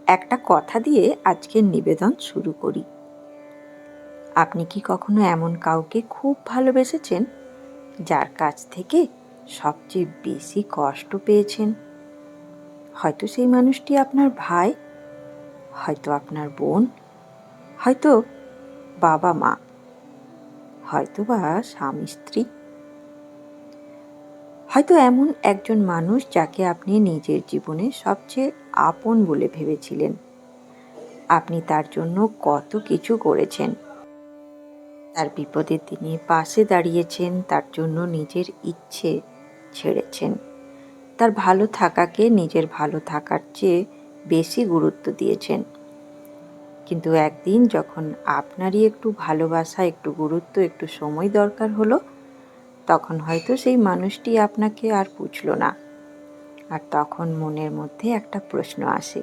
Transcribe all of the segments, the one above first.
একটা কথা দিয়ে আজকের নিবেদন শুরু করি। আপনি কি কখনো এমন কাউকে খুব ভালোবেসেছেন, যার কাছ থেকে সবচেয়ে বেশি কষ্ট পেয়েছেন? হয়তো সেই মানুষটি আপনার ভাই, হয়তো আপনার বোন, হয়তো বাবা মা, হয়তো বা স্বামী স্ত্রী, হয়তো এমন একজন মানুষ যাকে আপনি নিজের জীবনে সবচেয়ে আপন বলে ভেবেছিলেন। আপনি তার জন্য কত কিছু করেছেন, তার বিপদের দিনে পাশে দাঁড়িয়েছেন, তার জন্য নিজের ইচ্ছে ছেড়েছেন, তার ভালো থাকাকে নিজের ভালো থাকার চেয়ে বেশি গুরুত্ব দিয়েছেন। কিন্তু একদিন যখন আপনারই একটু ভালোবাসা, একটু গুরুত্ব, একটু সময় দরকার হলো, তখন হয়তো সেই মানুষটি আপনাকে আর বুঝল না। আর তখন মনের মধ্যে একটা প্রশ্ন আসে,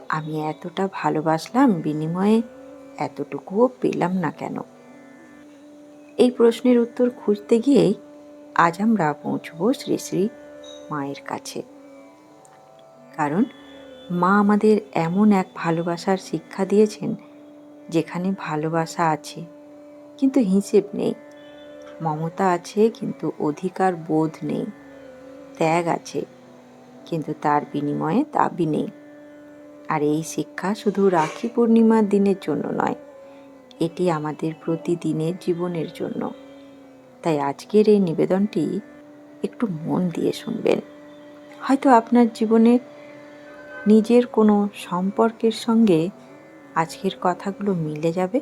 আমি এতটা ভালোবাসলাম, বিনিময়ে এতটুকুও পেলাম না কেন? এই প্রশ্নের উত্তর খুঁজতে গিয়েই আজ আমরা পৌঁছব শ্রী শ্রী মায়ের কাছে। কারণ মা আমাদের এমন এক ভালোবাসার শিক্ষা দিয়েছেন, যেখানে ভালোবাসা আছে কিন্তু হিসেব নেই, মমতা আছে কিন্তু অধিকার বোধ নেই, ত্যাগ আছে কিন্তু তার বিনিময়ে দাবি নেই। আর এই শিক্ষা শুধু রাখি পূর্ণিমার দিনের জন্য নয়, এটি আমাদের প্রতিদিনের জীবনের জন্য। তাই আজকের এই নিবেদনটি একটু মন দিয়ে শুনবেন। হয়তো আপনার জীবনে নিজের কোনো সম্পর্কের সঙ্গে আজকের কথাগুলো মিলে যাবে।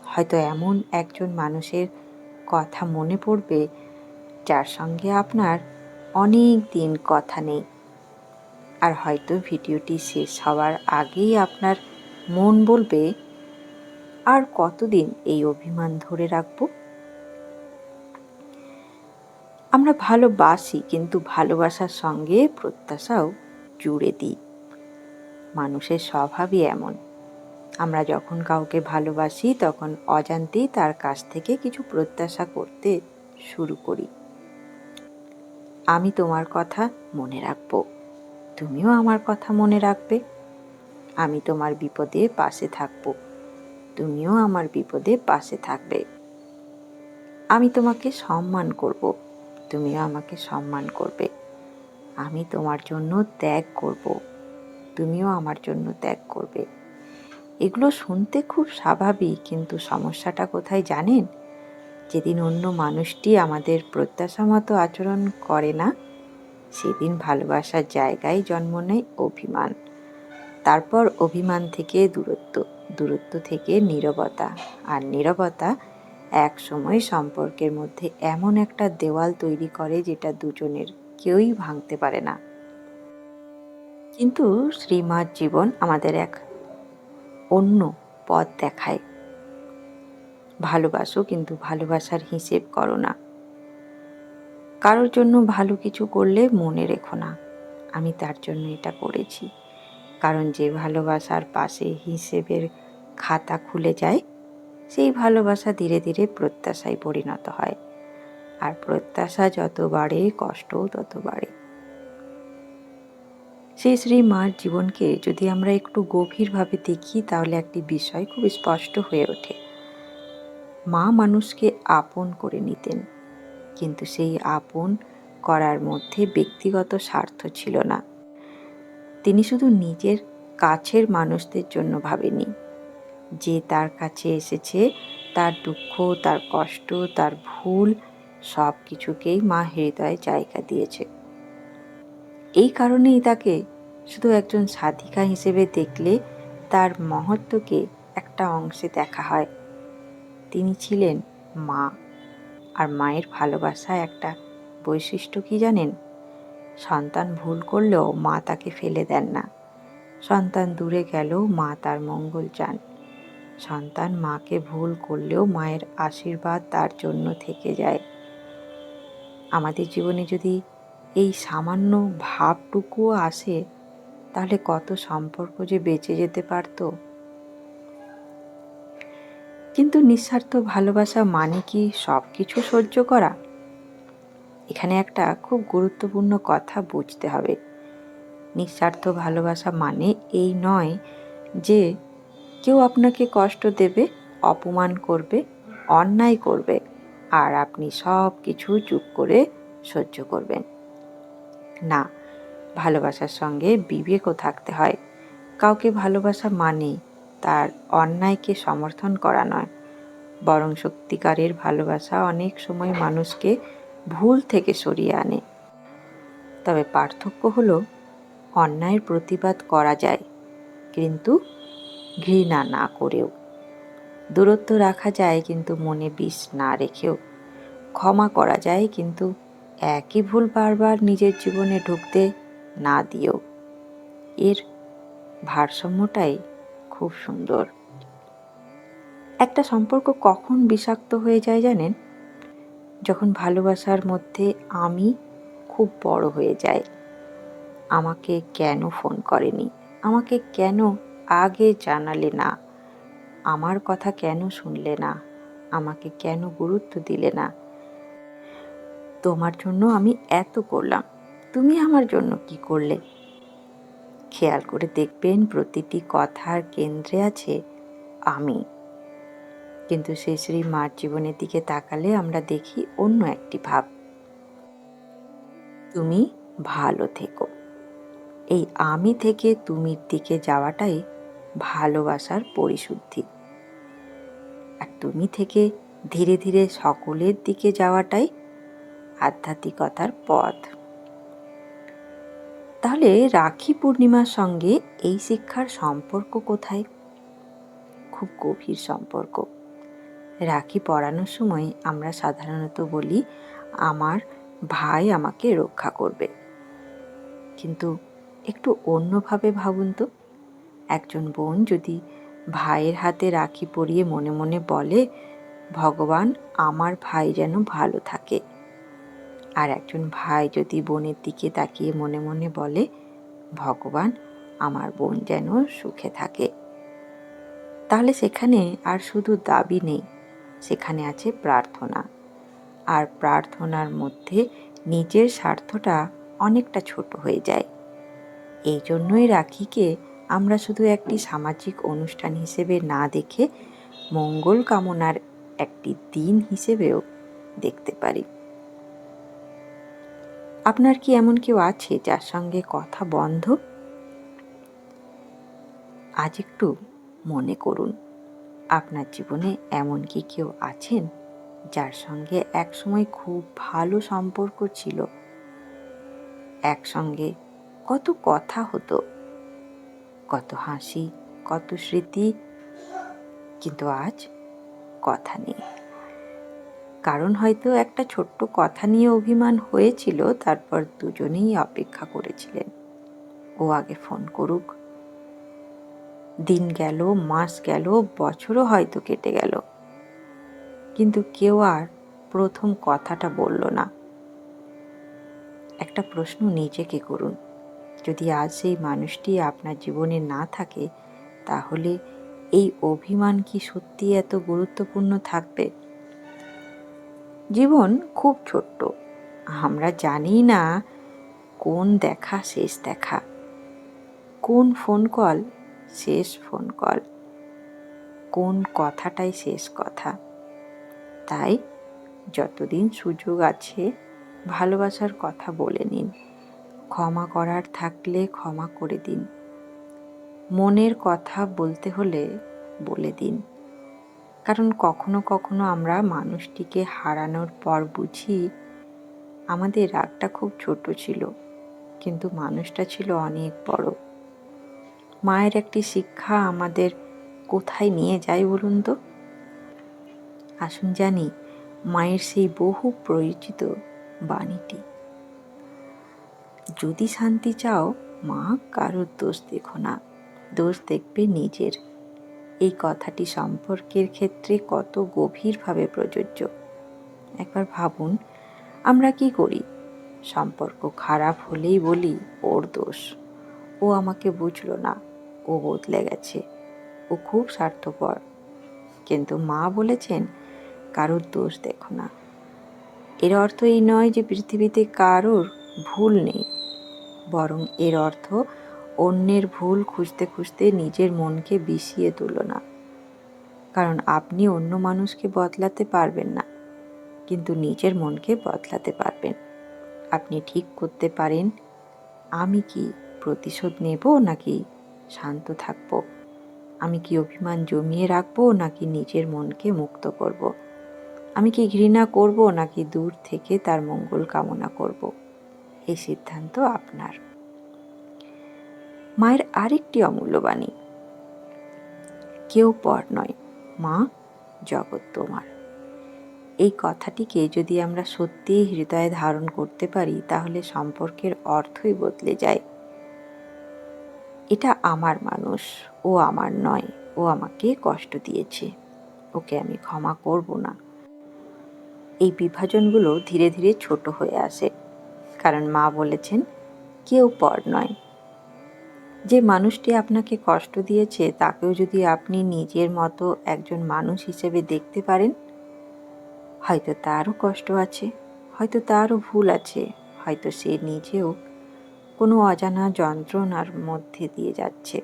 হয়তো এমন একজন মানুষের কথা মনে পড়বে, যার সঙ্গে আপনার অনেক দিন কথা নেই। আর হয়তো ভিডিওটি শেষ হওয়ার আগেই আপনার মন বলবে, আর কতদিন এই অভিমান ধরে রাখব? আমরা ভালোবাসি, কিন্তু ভালোবাসার সঙ্গে প্রত্যাশাও জুড়ে দিই। মানুষের স্বভাবই এমন। আমরা যখন কাউকে ভালোবাসি, তখন অজান্তেই তার কাছ থেকে কিছু প্রত্যাশা করতে শুরু করি। আমি তোমার কথা মনে রাখব, তুমিও আমার কথা মনে রাখবে। আমি তোমার বিপদে পাশে থাকব, তুমিও আমার বিপদে পাশে থাকবে। আমি তোমাকে সম্মান করব, তুমিও আমাকে সম্মান করবে। আমি তোমার জন্য ত্যাগ করব, তুমিও আমার জন্য ত্যাগ করবে। এগুলো শুনতে খুব স্বাভাবিক, কিন্তু সমস্যাটা কোথায় জানেন? যেদিন অন্য মানুষটি আমাদের প্রত্যাশা মতো আচরণ করে না, সেদিন ভালোবাসার জায়গায় জন্ম নেয় অভিমান। তারপর অভিমান থেকে দূরত্ব, দূরত্ব থেকে নীরবতা, আর নীরবতা এক সময় সম্পর্কের মধ্যে এমন একটা দেওয়াল তৈরি করে, যেটা দুজনের কেউই ভাঙতে পারে না। কিন্তু শ্রীমার জীবন আমাদের এক অন্য পথ দেখায়। ভালোবাসো, কিন্তু ভালোবাসার হিসেব করো না। কারোর জন্য ভালো কিছু করলে মনে রেখো না, আমি তার জন্য এটা করেছি। কারণ যে ভালোবাসার পাশে হিসেবের খাতা খুলে যায়, সেই ভালোবাসা ধীরে ধীরে প্রত্যাশায় পরিণত হয়। আর প্রত্যাশা যত বাড়ে, কষ্টও তত বাড়ে। সেই শ্রী মার জীবনকে যদি আমরা একটু গভীরভাবে দেখি, তাহলে একটি বিষয় খুব স্পষ্ট হয়ে ওঠে। মা মানুষকে আপন করে নিতেন, কিন্তু সেই আপন করার মধ্যে ব্যক্তিগত স্বার্থ ছিল না। তিনি শুধু নিজের কাছের মানুষদের জন্য ভাবেননি। যে তার কাছে এসেছে, তার দুঃখ, তার কষ্ট, তার ভুল, সব কিছুকেই মা হৃদয়ে জায়গা দিয়েছে। এই কারণেই তাকে শুধু একজন সাধিকা হিসেবে দেখলে তার মহত্বকে একটা অংশে দেখা হয়। তিনি ছিলেন মা, আর মায়ের ভালোবাসা একটা বৈশিষ্ট্য কি জানেন? সন্তান ভুল করলেও মা তাকে ফেলে দেন না। সন্তান দূরে গেলেও মা তার মঙ্গল চান। সন্তান মাকে ভুল করলেও মায়ের আশীর্বাদ তার জন্য থেকে যায়। আমাদের জীবনে যদি এই সামান্য ভাবটুকুও আসে, তাহলে কত সম্পর্ক যে বেঁচে যেতে পারত। কিন্তু নিঃস্বার্থ ভালোবাসা মানে কি সব কিছু সহ্য করা? এখানে একটা খুব গুরুত্বপূর্ণ কথা বুঝতে হবে। নিঃস্বার্থ ভালোবাসা মানে এই নয় যে কেউ আপনাকে কষ্ট দেবে, অপমান করবে, অন্যায় করবে আর আপনি সব কিছু চুপ করে সহ্য করবেন। না, ভালোবাসার সঙ্গে বিবেকও থাকতে হয়। কাউকে ভালোবাসা মানে তার অন্যায়কে সমর্থন করা নয়, বরং সত্যিকারের ভালোবাসা অনেক সময় মানুষকে ভুল থেকে সরিয়ে আনে। তবে পার্থক্য হলো, অন্যায়ের প্রতিবাদ করা যায়, কিন্তু ঘৃণা না করেও। দূরত্ব রাখা যায়, কিন্তু মনে বিষ না রেখেও। ক্ষমা করা যায়, কিন্তু একই ভুল বারবার নিজের জীবনে ঢুকতে না দিয়েও। এর ভারসাম্যটাই খুব সুন্দর। একটা সম্পর্ক কখন বিষাক্ত হয়ে যায় জানেন? যখন ভালোবাসার মধ্যে আমি খুব বড় হয়ে যায়। আমাকে কেন ফোন করেনি, আমাকে কেন আগে জানালে না, আমার কথা কেন শুনলে না, আমাকে কেন গুরুত্ব দিলে না, তোমার জন্য আমি এত করলাম, তুমি আমার জন্য কি করলে? খেয়াল করে দেখবেন, প্রতিটি কথার কেন্দ্রে আছে আমি। কিন্তু সেই মার জীবনের দিকে তাকালে আমরা দেখি অন্য একটি ভাব। তুমি ভালো থেকো। এই আমি থেকে তুমির দিকে যাওয়াটাই ভালোবাসার পরিশুদ্ধি। আর তুমি থেকে ধীরে ধীরে সকলের দিকে যাওয়াটাই আধ্যাত্মিকতার পথ। তাহলে রাখি পূর্ণিমার সঙ্গে এই শিক্ষার সম্পর্ক কোথায়? খুব গভীর সম্পর্ক। রাখি পরানোর সময় আমরা সাধারণত বলি, আমার ভাই আমাকে রক্ষা করবে। কিন্তু একটু অন্যভাবে ভাবুন তো, একজন বোন যদি ভাইয়ের হাতে রাখি পরিয়ে মনে মনে বলে, ভগবান আমার ভাই যেন ভালো থাকে, আর একজন ভাই যদি বোনের দিকে তাকিয়ে মনে মনে বলে, ভগবান আমার বোন যেন সুখে থাকে, তাহলে সেখানে আর শুধু দাবি নেই, সেখানে আছে প্রার্থনা। আর প্রার্থনার মধ্যে নিজের স্বার্থটা অনেকটা ছোট হয়ে যায়। এই জন্যই রাখিকে আমরা শুধু একটি সামাজিক অনুষ্ঠান হিসেবে না দেখে মঙ্গল কামনার একটি দিন হিসেবেও দেখতে পারি। আপনার কি এমন কেউ আছে যার সঙ্গে কথা বন্ধ? আজ একটু মনে করুন, আপনার জীবনে এমন কি কেউ আছেন যার সঙ্গে একসময় খুব ভালো সম্পর্ক ছিল, একসঙ্গে কত কথা হতো, কত হাসি, কত স্মৃতি, কিন্তু আজ কথা নেই। কারণ হয়তো একটা ছোট্ট কথা নিয়ে অভিমান হয়েছিল, তারপর দুজনেই অপেক্ষা করেছিলেন ও আগে ফোন করুক। দিন গেল, মাস গেল, বছরও হয়তো কেটে গেল, কিন্তু কেউ আর প্রথম কথাটা বলল না। একটা প্রশ্ন নিজেকে করুন, যদি আজ সেই মানুষটি আপনার জীবনে না থাকে, তাহলে এই অভিমান কি সত্যি এত গুরুত্বপূর্ণ থাকবে? জীবন খুব ছোট্ট, আমরা জানি না কোন দেখা শেষ দেখা, কোন ফোন কল শেষ ফোন কল, কোন কথাটাই শেষ কথা। তাই যতদিন সুযোগ আছে ভালোবাসার কথা বলে নিন, ক্ষমা করার থাকলে ক্ষমা করে দিন, মনের কথা বলতে হলে বলে দিন। কারণ কখনো কখনো আমরা মানুষটিকে হারানোর পর বুঝি আমাদের রাগটা খুব ছোট ছিল, কিন্তু মানুষটা ছিল অনেক বড়। মায়ের একটি শিক্ষা আমাদের কোথায় নিয়ে যায় বলুন তো? আসুন জানি মায়ের সেই বহু পরিচিত বাণীটি, যদি শান্তি চাও মা কারোর দোষ দেখো না, দোষ দেখবে নিজের। এই কথাটি সম্পর্কের ক্ষেত্রে কত গভীরভাবে প্রযোজ্য। একবার ভাবুন, আমরা কি করি? সম্পর্ক খারাপ হলেই বলি ওর দোষ, ও আমাকে বুঝলো না, ও বদলে গেছে, ও খুব স্বার্থপর। কিন্তু মা বলেছেন, কারোর দোষ দেখো না। এর অর্থ এই নয় যে পৃথিবীতে কারোর ভুল নেই, বরং এর অর্থ অন্যের ভুল খুঁজতে খুঁজতে নিজের মনকে বিষিয়ে তুলো না। কারণ আপনি অন্য মানুষকে বদলাতে পারবেন না, কিন্তু নিজের মনকে বদলাতে পারবেন। আপনি ঠিক করতে পারেন, আমি কি প্রতিশোধ নেব নাকি শান্ত থাকব? আমি কি অভিমান জমিয়ে রাখবো নাকি নিজের মনকে মুক্ত করব? আমি কি ঘৃণা করব নাকি দূর থেকে তার মঙ্গল কামনা করব? এই সিদ্ধান্ত আপনার। মায়ের আরেকটি অমূল্য বাণী, কেউ পর নয়, মা, জগৎ তোমার। এই কথাটিকে যদি আমরা সত্যিই হৃদয়ে ধারণ করতে পারি, তাহলে সম্পর্কের অর্থই বদলে যায়। এটা আমার মানুষ, ও আমার নয়। ও আমাকে কষ্ট দিয়েছে, ওকে আমি ক্ষমা করব না। এই বিভাজনগুলো ধীরে ধীরে ছোট হয়ে আসে, কারণ মা বলেছেন কেউ পর নয়। যে মানুষটি আপনাকে কষ্ট দিয়েছে তাকেও যদি আপনি নিজের মতো একজন মানুষ হিসেবে দেখতে পারেন, হয়তো তারও কষ্ট আছে, হয়তো তারও ভুল আছে, হয়তো সে নিজেও কোনো অজানা যন্ত্রণার মধ্যে দিয়ে যাচ্ছে,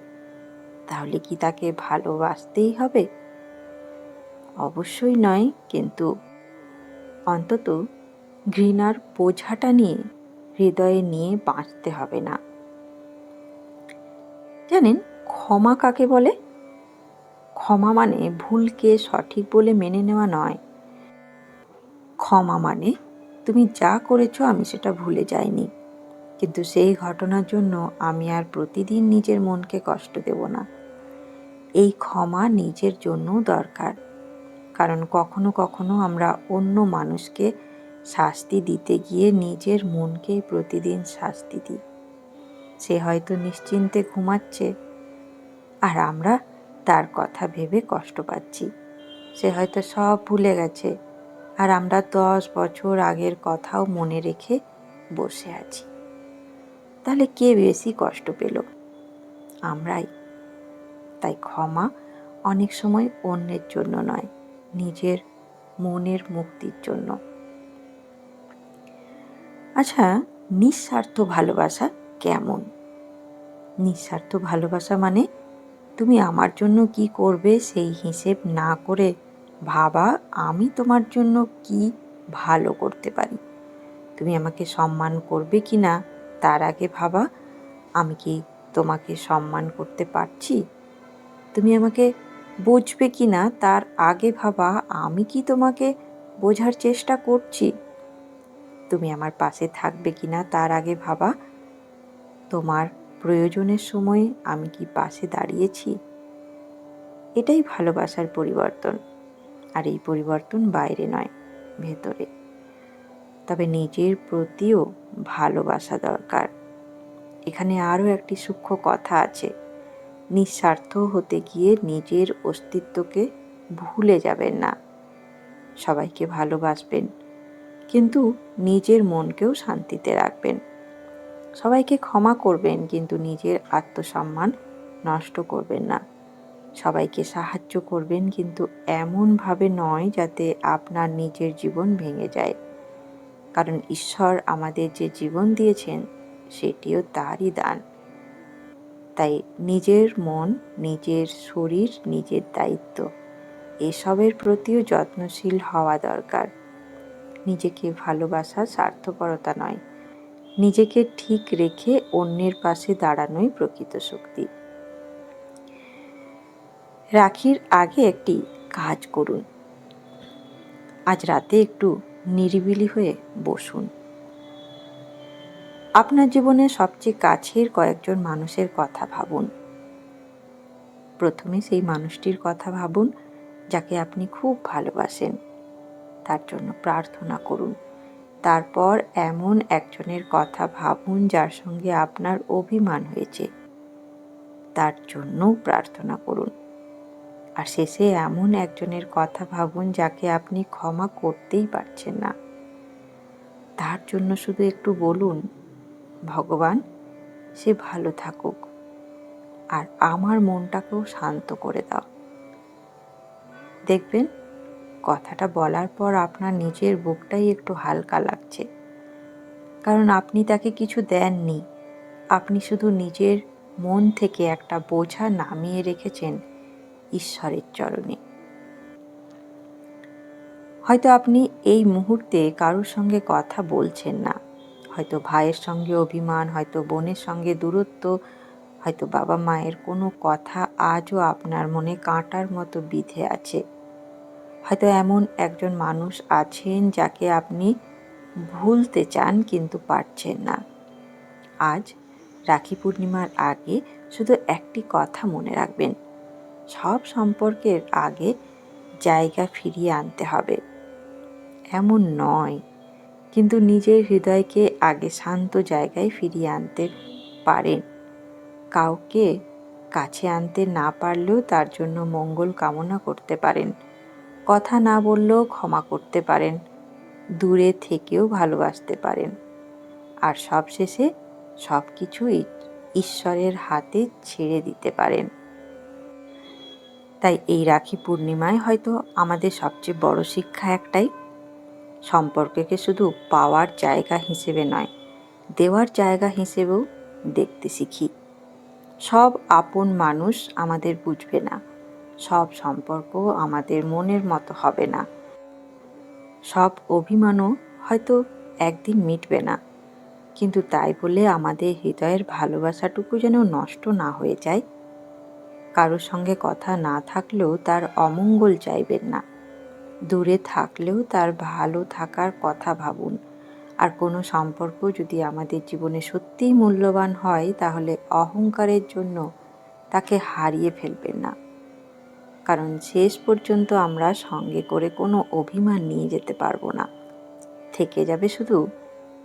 তাহলে কি তাকে ভালোবাসতেই হবে? অবশ্যই নয়, কিন্তু অন্তত ঘৃণার বোঝাটা নিয়ে হৃদয়ে নিয়ে বাঁচতে হবে না। জানেন ক্ষমা কাকে বলে? ক্ষমা মানে ভুলকে সঠিক বলে মেনে নেওয়া নয়। ক্ষমা মানে তুমি যা করেছো আমি সেটা ভুলে যাইনি, কিন্তু সেই ঘটনার জন্য আমি আর প্রতিদিন নিজের মনকে কষ্ট দেব না। এই ক্ষমা নিজের জন্যও দরকার, কারণ কখনো কখনো আমরা অন্য মানুষকে শাস্তি দিতে গিয়ে নিজের মনকেই প্রতিদিন শাস্তি দিই। সে হয়তো নিশ্চিন্তে ঘুমাচ্ছে আর আমরা তার কথা ভেবে কষ্ট পাচ্ছি। সে হয়তো সব ভুলে গেছে আর আমরা 10 বছর আগের কথাও মনে রেখে বসে আছি। তাহলে কে বেশি কষ্ট পেল? আমরাই। তাই ক্ষমা অনেক সময় অন্যের জন্য নয়, নিজের মনের মুক্তির জন্য। আচ্ছা, নিঃস্বার্থ ভালোবাসা কেমন? নিঃস্বার্থ ভালোবাসা মানে তুমি আমার জন্য কি করবে সেই হিসেব না করে ভাবা আমি তোমার জন্য কি ভালো করতে পারি। তুমি আমাকে সম্মান করবে কি না তার আগে ভাবা আমি কি তোমাকে সম্মান করতে পারছি। তুমি আমাকে বুঝবে কি না তার আগে ভাবা আমি কি তোমাকে বোঝার চেষ্টা করছি। তুমি আমার পাশে থাকবে কি না তার আগে ভাবা তোমার প্রয়োজনের সময় আমি কি পাশে দাঁড়িয়েছি। এটাই ভালোবাসার পরিবর্তন। আর এই পরিবর্তন বাইরে নয়, ভেতরে। তবে নিজের প্রতিও ভালোবাসা দরকার। এখানে আরও একটি সূক্ষ্ম কথা আছে, নিঃস্বার্থ হতে গিয়ে নিজের অস্তিত্বকে ভুলে যাবেন না। সবাইকে ভালোবাসবেন, কিন্তু নিজের মনকেও শান্তিতে রাখবেন। সবাইকে ক্ষমা করবেন, কিন্তু নিজের আত্মসম্মান নষ্ট করবেন না। সবাইকে সাহায্য করবেন, কিন্তু এমনভাবে নয় যাতে আপনার নিজের জীবন ভেঙে যায়। কারণ ঈশ্বর আমাদের যে জীবন দিয়েছেন সেটিও তারই দান। তাই নিজের মন, নিজের শরীর, নিজের দায়িত্ব, এসবের প্রতিও যত্নশীল হওয়া দরকার। নিজেকে ভালোবাসা স্বার্থপরতা নয়, নিজেকে ঠিক রেখে অন্যের পাশে দাঁড়ানোই প্রকৃত শক্তি। রাখির আগে একটি কাজ করুন। আজ রাতে একটু নিরিবিলি হয়ে বসুন। আপনার জীবনে সবচেয়ে কাছের কয়েকজন মানুষের কথা ভাবুন। প্রথমে সেই মানুষটির কথা ভাবুন যাকে আপনি খুব ভালোবাসেন। তার জন্য প্রার্থনা করুন। তারপর এমন একজনের কথা ভাবুন যার সঙ্গে আপনার অভিমান হয়েছে, তার জন্যও প্রার্থনা করুন। আর শেষে এমন একজনের কথা ভাবুন যাকে আপনি ক্ষমা করতেই পারছেন না। তার জন্য শুধু একটু বলুন, ভগবান, সে ভালো থাকুক আর আমার মনটাকেও শান্ত করে দাও। দেখবেন কথাটা বলার পর আপনার নিজের বুকটাই একটু হালকা লাগছে, কারণ আপনি তাকে কিছু দেননি, আপনি শুধু নিজের মন থেকে একটা বোঝা নামিয়ে রেখেছেন ঈশ্বরের চরণে। হয়তো আপনি এই মুহূর্তে কারোর সঙ্গে কথা বলছেন না, হয়তো ভাইয়ের সঙ্গে অভিমান, হয়তো বোনের সঙ্গে দূরত্ব, হয়তো বাবা মায়ের কোনো কথা আজও আপনার মনে কাঁটার মতো বিঁধে আছে। হয়তো এমন একজন মানুষ আছেন যাকে আপনি ভুলতে চান কিন্তু পারছেন না। আজ রাখি পূর্ণিমার আগে শুধু একটি কথা মনে রাখবেন, সব সম্পর্কের আগে জায়গা ফিরিয়ে আনতে হবে এমন নয়, কিন্তু নিজের হৃদয়কে আগে শান্ত জায়গায় ফিরিয়ে আনতে পারেন। কাউকে কাছে আনতে না পারলেও তার জন্য মঙ্গল কামনা করতে পারেন, কথা না বললেও ক্ষমা করতে পারেন, দূরে থেকেও ভালোবাসতে পারেন, আর সবশেষে সব কিছুই ঈশ্বরের হাতে ছেড়ে দিতে পারেন। তাই এই রাখি পূর্ণিমায় হয়তো আমাদের সবচেয়ে বড় শিক্ষা একটাই, সম্পর্ককে শুধু পাওয়ার জায়গা হিসেবে নয়, দেওয়ার জায়গা হিসেবেও দেখতে শিখি। সব আপন মানুষ আমাদের বুঝবে না, সব সম্পর্ক আমাদের মনের মতো হবে না, সব অভিমানও হয়তো একদিন মিটবে না, কিন্তু তাই বলে আমাদের হৃদয়ের ভালোবাসাটুকু যেন নষ্ট না হয়ে যায়। কারোর সঙ্গে কথা না থাকলেও তার অমঙ্গল চাইবেন না, দূরে থাকলেও তার ভালো থাকার কথা ভাবুন। আর কোনো সম্পর্ক যদি আমাদের জীবনে সত্যিই মূল্যবান হয়, তাহলে অহংকারের জন্য তাকে হারিয়ে ফেলবেন না, কারণ শেষ পর্যন্ত আমরা সঙ্গে করে কোনো অভিমান নিয়ে যেতে পারবো না। থেকে যাবে শুধু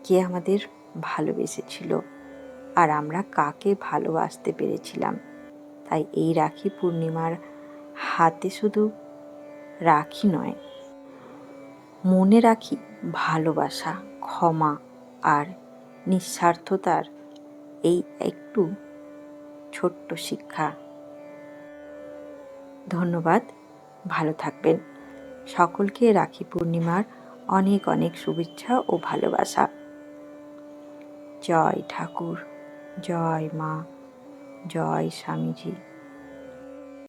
কে আমাদের ভালোবেসেছিল আর আমরা কাকে ভালোবাসতে পেরেছিলাম। তাই এই রাখি পূর্ণিমার হাতে শুধু রাখি নয়, মনে রাখি ভালোবাসা, ক্ষমা আর নিঃস্বার্থতার এই একটু ছোট্ট শিক্ষা। ধন্যবাদ, ভালো থাকবেন। সকলকে রাখি পূর্ণিমার অনেক অনেক শুভেচ্ছা ও ভালোবাসা। জয় ঠাকুর, জয় মা, জয় স্বামীজি।